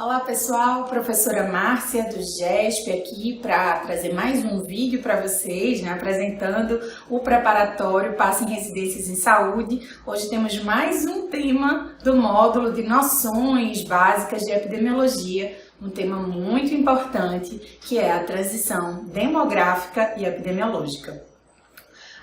Olá pessoal, professora Márcia do GESP aqui para trazer mais um vídeo para vocês, apresentando o preparatório Passe em Residências em Saúde. Hoje temos mais um tema do módulo de noções básicas de epidemiologia, um tema muito importante que é a transição demográfica e epidemiológica.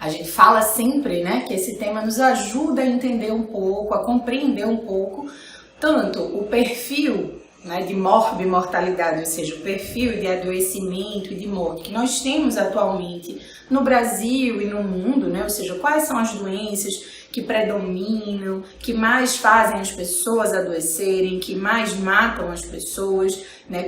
A gente fala sempre, que esse tema nos ajuda a entender um pouco, a compreender um pouco, tanto o perfil de morbimortalidade, ou seja, o perfil de adoecimento e de morte que nós temos atualmente no Brasil e no mundo, ou seja, quais são as doenças que predominam, que mais fazem as pessoas adoecerem, que mais matam as pessoas,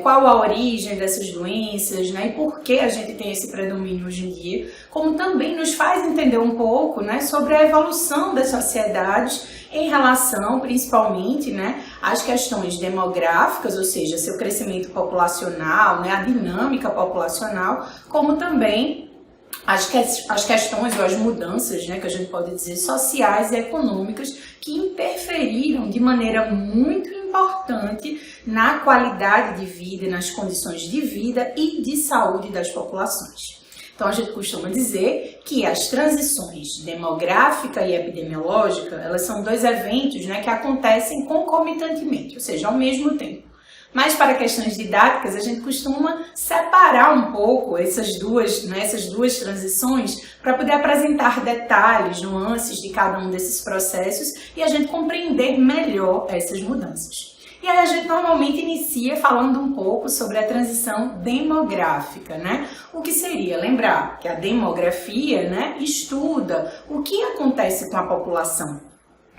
qual a origem dessas doenças, e por que a gente tem esse predomínio hoje em dia, como também nos faz entender um pouco, sobre a evolução das sociedades em relação, principalmente, às questões demográficas, ou seja, seu crescimento populacional, a dinâmica populacional, como também as questões ou as mudanças, que a gente pode dizer, sociais e econômicas que interferiram de maneira muito importante na qualidade de vida, nas condições de vida e de saúde das populações. Então, a gente costuma dizer que as transições demográfica e epidemiológica, elas são dois eventos que acontecem concomitantemente, ou seja, ao mesmo tempo. Mas para questões didáticas, a gente costuma separar um pouco essas duas transições para poder apresentar detalhes, nuances de cada um desses processos e a gente compreender melhor essas mudanças. E aí a gente normalmente inicia falando um pouco sobre a transição demográfica, O que seria? Lembrar que a demografia, estuda o que acontece com a população.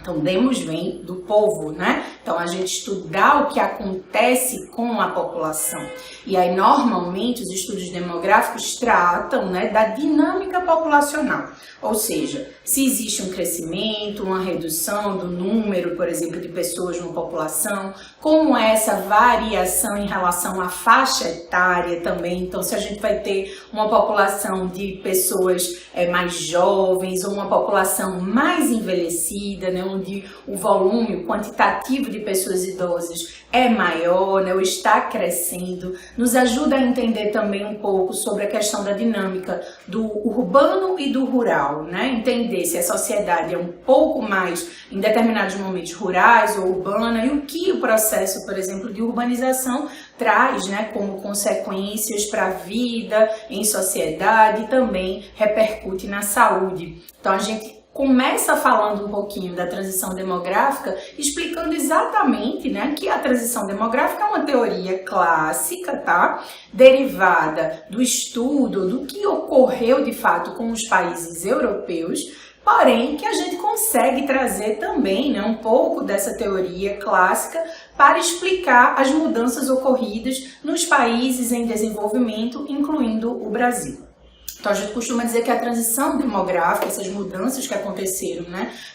Então, demos vem do povo, Então, a gente estudar o que acontece com a população. E aí, normalmente, os estudos demográficos tratam, da dinâmica populacional. Ou seja, se existe um crescimento, uma redução do número, por exemplo, de pessoas numa população, como é essa variação em relação à faixa etária também. Então, se a gente vai ter uma população de pessoas mais jovens ou uma população mais envelhecida, onde o volume, o quantitativo de pessoas idosas é maior, ou está crescendo, nos ajuda a entender também um pouco sobre a questão da dinâmica do urbano e do rural, entender se a sociedade é um pouco mais, em determinados momentos, rurais ou urbana, e o que o processo, por exemplo, de urbanização traz, como consequências para a vida em sociedade e também repercute na saúde. Então, a gente começa falando um pouquinho da transição demográfica, explicando exatamente, que a transição demográfica é uma teoria clássica, derivada do estudo do que ocorreu de fato com os países europeus, porém que a gente consegue trazer também, um pouco dessa teoria clássica para explicar as mudanças ocorridas nos países em desenvolvimento, incluindo o Brasil. Então, a gente costuma dizer que a transição demográfica, essas mudanças que aconteceram,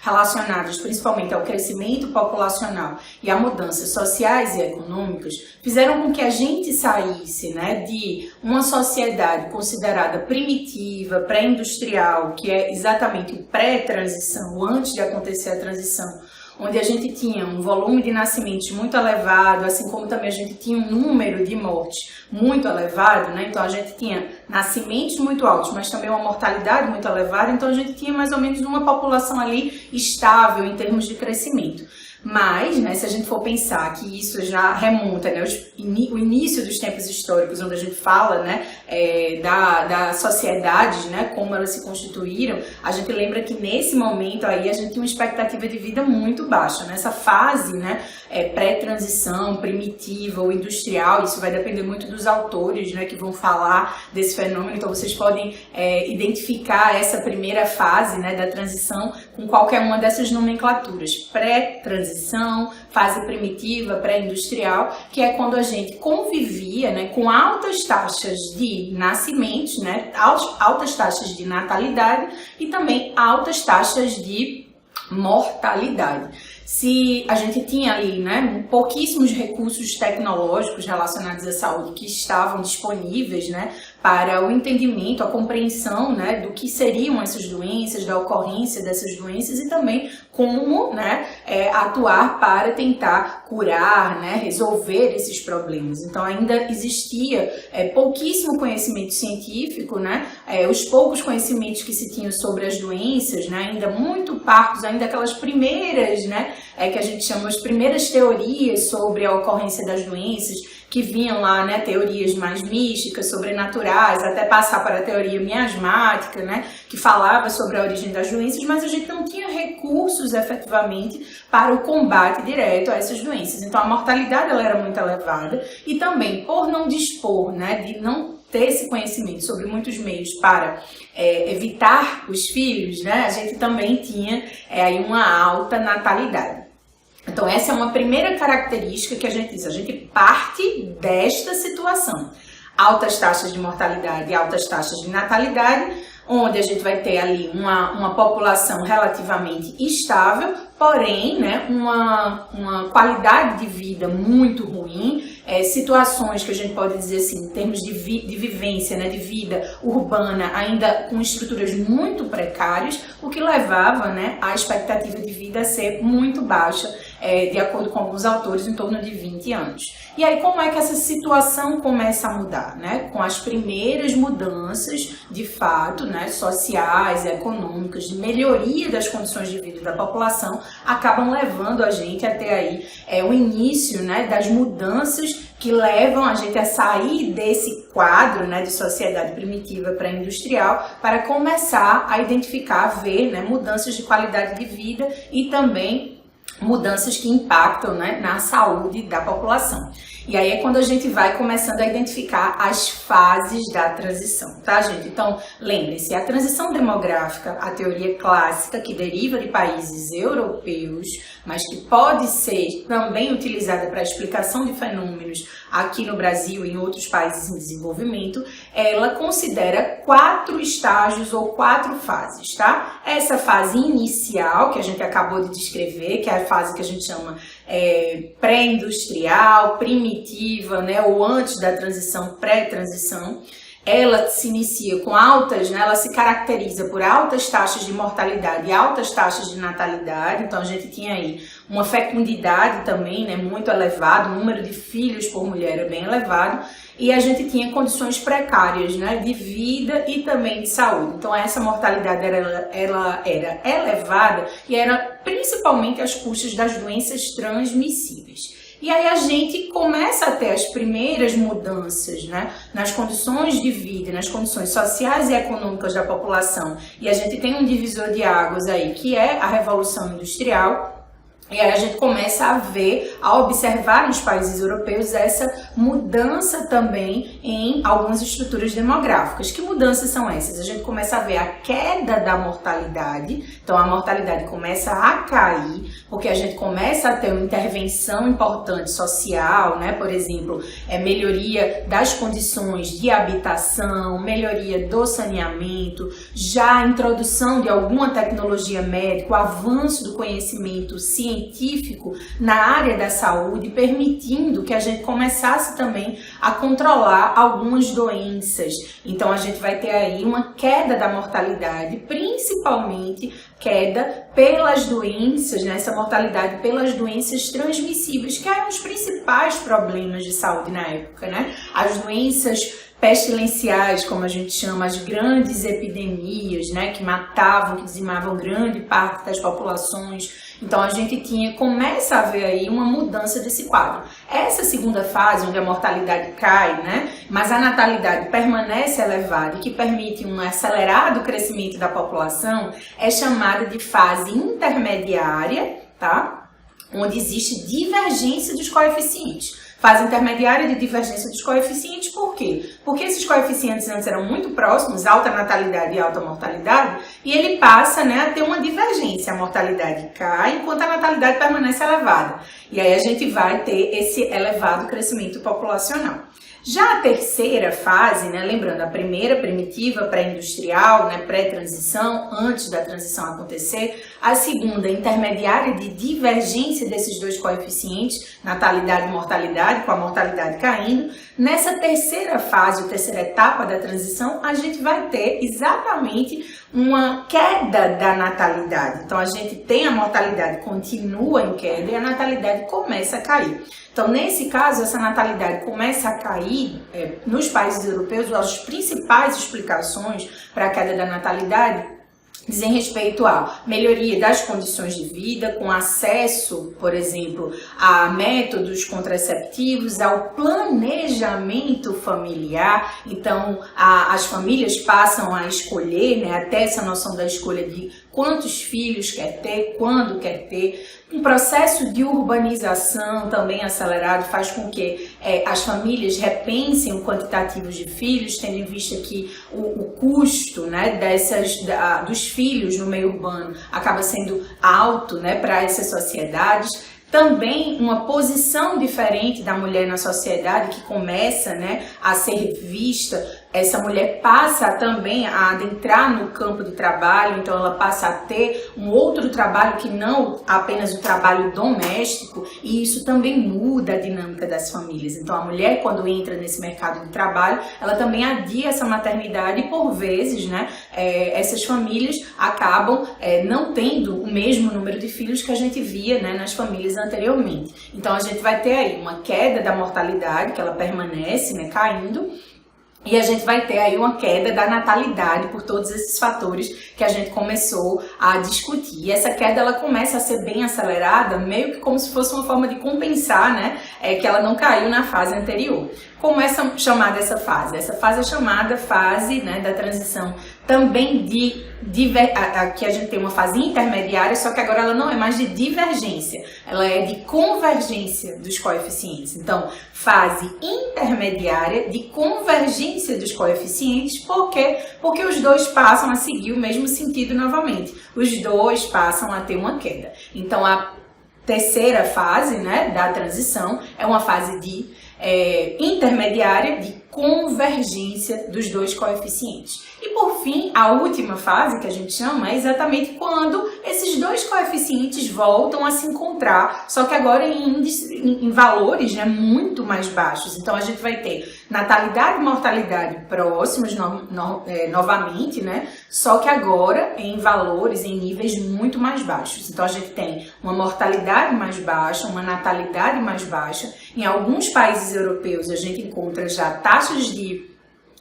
relacionadas principalmente ao crescimento populacional e a mudanças sociais e econômicas, fizeram com que a gente saísse, de uma sociedade considerada primitiva, pré-industrial, que é exatamente o pré-transição, antes de acontecer a transição, onde a gente tinha um volume de nascimentos muito elevado, assim como também a gente tinha um número de mortes muito elevado, Então a gente tinha nascimentos muito altos, mas também uma mortalidade muito elevada, então a gente tinha mais ou menos uma população ali estável em termos de crescimento. Mas, se a gente for pensar que isso já remonta, o início dos tempos históricos, onde a gente fala, das sociedades, como elas se constituíram, a gente lembra que nesse momento aí a gente tinha uma expectativa de vida muito baixa. Nessa fase, pré-transição, primitiva ou industrial, isso vai depender muito dos autores, que vão falar desse fenômeno. Então, vocês podem identificar essa primeira fase, da transição com qualquer uma dessas nomenclaturas. Pré-transição, fase primitiva, pré-industrial, que é quando a gente convivia, com altas taxas de nascimentos, altas taxas de natalidade e também altas taxas de mortalidade. Se a gente tinha ali, pouquíssimos recursos tecnológicos relacionados à saúde que estavam disponíveis, para o entendimento, a compreensão, do que seriam essas doenças, da ocorrência dessas doenças e também como, né, atuar para tentar curar, né, resolver esses problemas. Então ainda existia pouquíssimo conhecimento científico, né, os poucos conhecimentos que se tinham sobre as doenças, né, ainda muito parcos, ainda aquelas primeiras, né, que a gente chama as primeiras teorias sobre a ocorrência das doenças, que vinham lá, né, teorias mais místicas, sobrenaturais, até passar para a teoria miasmática, né, que falava sobre a origem das doenças, mas a gente não tinha recursos efetivamente para o combate direto a essas doenças. Então a mortalidade ela era muito elevada e também por não dispor, né, de não ter esse conhecimento sobre muitos meios para evitar os filhos, né, a gente também tinha aí uma alta natalidade. Então essa é uma primeira característica que a gente diz, a gente parte desta situação. Altas taxas de mortalidade e altas taxas de natalidade, onde a gente vai ter ali uma população relativamente estável, porém, né, uma qualidade de vida muito ruim, situações que a gente pode dizer assim, em termos de vivência, né, de vida urbana, ainda com estruturas muito precárias, o que levava, né, a expectativa de vida a ser muito baixa, de acordo com alguns autores, em torno de 20 anos. E aí, como é que essa situação começa a mudar, né? Com as primeiras mudanças, de fato, né, sociais, econômicas, de melhoria das condições de vida da população, acabam levando a gente até aí o início, né, das mudanças que levam a gente a sair desse quadro, né, de sociedade primitiva pré-industrial para começar a identificar, a ver, né, mudanças de qualidade de vida e também mudanças que impactam, né, na saúde da população. E aí é quando a gente vai começando a identificar as fases da transição, tá, gente? Então, lembrem-se, a transição demográfica, a teoria clássica que deriva de países europeus, mas que pode ser também utilizada para a explicação de fenômenos aqui no Brasil e em outros países em desenvolvimento, ela considera 4 estágios ou 4 fases, tá? Essa fase inicial, que a gente acabou de descrever, que é a fase que a gente chama pré-industrial, primitiva, né, ou antes da transição, pré-transição, ela se inicia com altas, né, ela se caracteriza por altas taxas de mortalidade e altas taxas de natalidade. Então a gente tinha aí uma fecundidade também, né, muito elevada, o número de filhos por mulher é bem elevado, e a gente tinha condições precárias, né, de vida e também de saúde. Então essa mortalidade ela era elevada e era principalmente às custas das doenças transmissíveis. E aí a gente começa a ter as primeiras mudanças, né, nas condições de vida, nas condições sociais e econômicas da população. E a gente tem um divisor de águas aí, que é a Revolução Industrial. E aí a gente começa a ver, a observar nos países europeus essa mudança também em algumas estruturas demográficas. Que mudanças são essas? A gente começa a ver a queda da mortalidade, então a mortalidade começa a cair, porque a gente começa a ter uma intervenção importante social, né? Por exemplo, melhoria das condições de habitação, melhoria do saneamento, já a introdução de alguma tecnologia médica, o avanço do conhecimento científico na área da saúde, permitindo que a gente começasse também a controlar algumas doenças. Então a gente vai ter aí uma queda da mortalidade, principalmente queda pelas doenças, né, essa mortalidade pelas doenças transmissíveis, que eram os principais problemas de saúde na época, né? As doenças pestilenciais, como a gente chama, as grandes epidemias, né, que matavam, que dizimavam grande parte das populações. Então a gente começa a ver aí uma mudança desse quadro. Essa segunda fase, onde a mortalidade cai, né, mas a natalidade permanece elevada e que permite um acelerado crescimento da população, é chamada de fase intermediária, tá? Onde existe divergência dos coeficientes. Fase intermediária de divergência dos coeficientes, por quê? Porque esses coeficientes antes eram muito próximos, alta natalidade e alta mortalidade, e ele passa, né, a ter uma divergência. A mortalidade cai, enquanto a natalidade permanece elevada. E aí a gente vai ter esse elevado crescimento populacional. Já a terceira fase, né, lembrando, a primeira primitiva, pré-industrial, né, pré-transição, antes da transição acontecer, a segunda intermediária de divergência desses dois coeficientes, natalidade e mortalidade, com a mortalidade caindo. Nessa terceira fase, ou terceira etapa da transição, a gente vai ter exatamente uma queda da natalidade. Então a gente tem a mortalidade continua em queda e a natalidade começa a cair. Então, nesse caso, essa natalidade começa a cair nos países europeus. As principais explicações para a queda da natalidade dizem respeito à melhoria das condições de vida, com acesso, por exemplo, a métodos contraceptivos, ao planejamento familiar. Então, as famílias passam a escolher, né, até essa noção da escolha de quantos filhos quer ter, quando quer ter. Um processo de urbanização também acelerado faz com que as famílias repensem o quantitativo de filhos, tendo em vista que o custo, né, dos filhos no meio urbano acaba sendo alto, né, para essas sociedades. Também uma posição diferente da mulher na sociedade que começa, né, a ser vista. Essa mulher passa também a adentrar no campo de trabalho, então ela passa a ter um outro trabalho que não apenas o trabalho doméstico, e isso também muda a dinâmica das famílias. Então a mulher, quando entra nesse mercado de trabalho, ela também adia essa maternidade e por vezes, né, essas famílias acabam não tendo o mesmo número de filhos que a gente via, né, nas famílias anteriormente. Então a gente vai ter aí uma queda da mortalidade, que ela permanece, né, caindo, e a gente vai ter aí uma queda da natalidade por todos esses fatores que a gente começou a discutir. E essa queda, ela começa a ser bem acelerada, meio que como se fosse uma forma de compensar, né, que ela não caiu na fase anterior. Como é chamada essa fase? Essa fase é chamada fase, né, da transição também que a gente tem uma fase intermediária, só que agora ela não é mais de divergência, ela é de convergência dos coeficientes. Então, fase intermediária de convergência dos coeficientes, por quê? Porque os dois passam a seguir o mesmo sentido novamente, os dois passam a ter uma queda. Então, a terceira fase, né, da transição é uma fase de intermediária de convergência dos dois coeficientes. E por fim, a última fase que a gente chama é exatamente quando esses dois coeficientes voltam a se encontrar, só que agora em valores, né, muito mais baixos. Então a gente vai ter natalidade e mortalidade próximos novamente, né, só que agora em valores, em níveis muito mais baixos. Então a gente tem uma mortalidade mais baixa, uma natalidade mais baixa. Em alguns países europeus a gente encontra já taxas de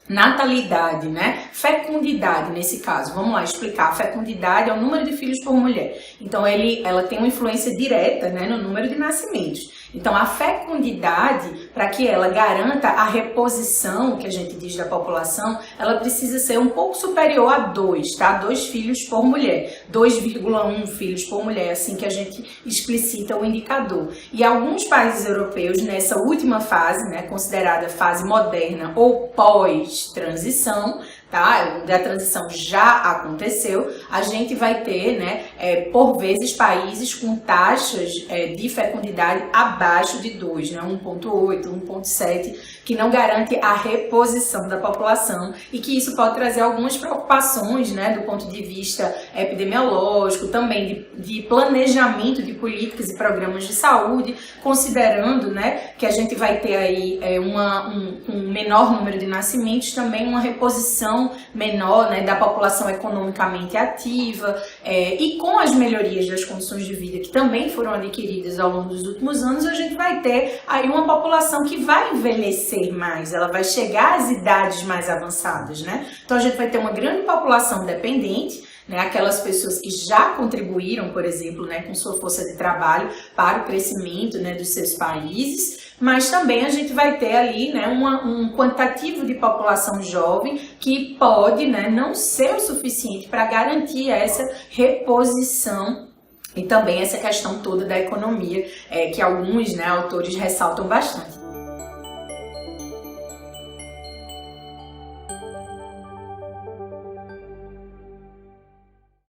natalidade, né? Fecundidade nesse caso. Vamos lá explicar. A fecundidade é o número de filhos por mulher. Então ela tem uma influência direta, né, no número de nascimentos. Então a fecundidade, para que ela garanta a reposição, que a gente diz da população, ela precisa ser um pouco superior a 2, tá? 2 filhos por mulher. 2,1 filhos por mulher, assim que a gente explicita o indicador. E alguns países europeus, nessa última fase, né, considerada fase moderna ou pós-transição, tá? A transição já aconteceu, a gente vai ter, né, por vezes, países com taxas de fecundidade abaixo de 2, né, 1,8, 1,7, que não garante a reposição da população e que isso pode trazer algumas preocupações, né, do ponto de vista epidemiológico, também de planejamento de políticas e programas de saúde, considerando, né, que a gente vai ter aí um menor número de nascimentos, também uma reposição menor, né, da população economicamente ativa, e com as melhorias das condições de vida que também foram adquiridas ao longo dos últimos anos, a gente vai ter aí uma população que vai envelhecer mais, ela vai chegar às idades mais avançadas, né? Então a gente vai ter uma grande população dependente, né, aquelas pessoas que já contribuíram, por exemplo, né, com sua força de trabalho para o crescimento, né, dos seus países, mas também a gente vai ter ali, né, um quantitativo de população jovem que pode, né, não ser o suficiente para garantir essa reposição e também essa questão toda da economia, que alguns, né, autores ressaltam bastante.